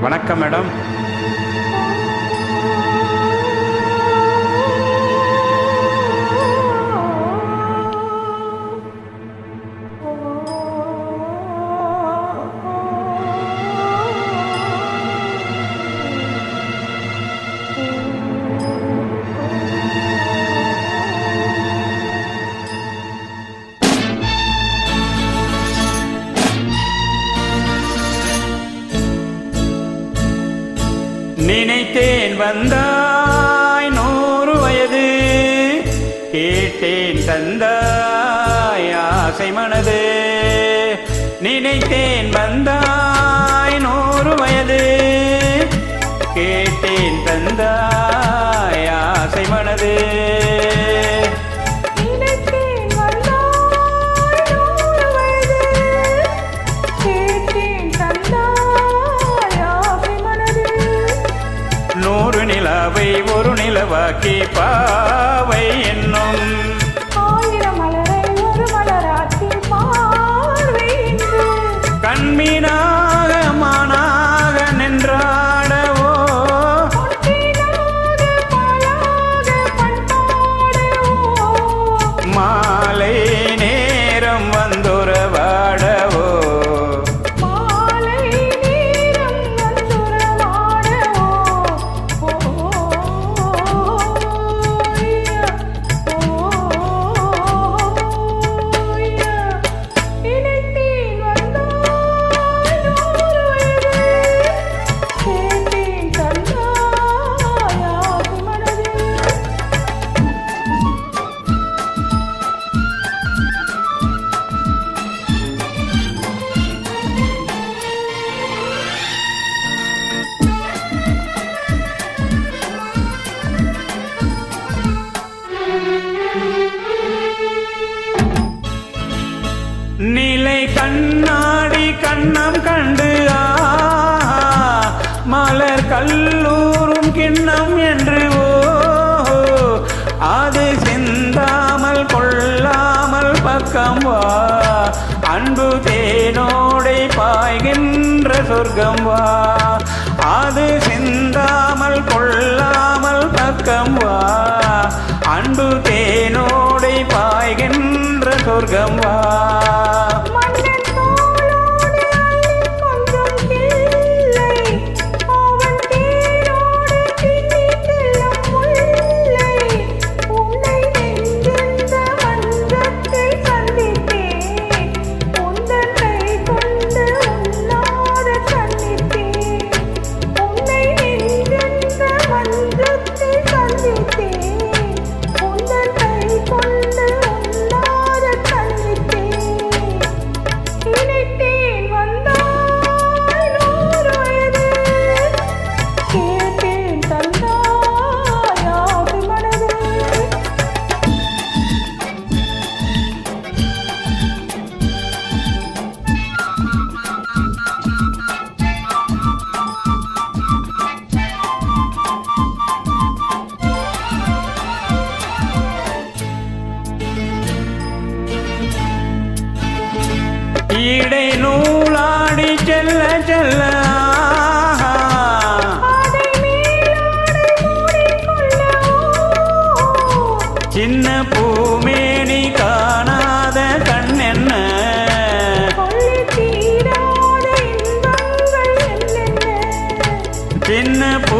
வணக்கம் மேடம். நினைத்தேன் வந்தாய் 100 வயது, கேட்டேன் தந்தாய் ஆசை மனது. நினைத்தேன் வந்தாய் 100 வயது, கேட்டேன் தந்தாய் ஆசை மனது. நிலவை ஒரு நிலவாக்கி பாவை என்னும் 1000 மலரை ஒரு மலராக்கி பார்வை என்று கண்மீனாக மானாக நின்றாடவோ, மாலை நேரம் வந்துறவாடவோ. நிலை கண்ணாடி கண்ணம் கண்டு மலர் கல்லூரும் கிண்ணம் என்று அது சிந்தாமல் கொள்ளாமல் பக்கம் வா. அன்பு தேனோடை பாய்கின்ற சொர்க்கம் வா. அது சிந்தாமல் கொள்ளாமல் பக்கம் வா. அன்பு தேனோடை பாய்கின்ற சொர்க்கம் வா. இடை நூலாடி செல்ல செல்ல சின்ன பூமேனி காணாத கண் என்ன சின்ன பூ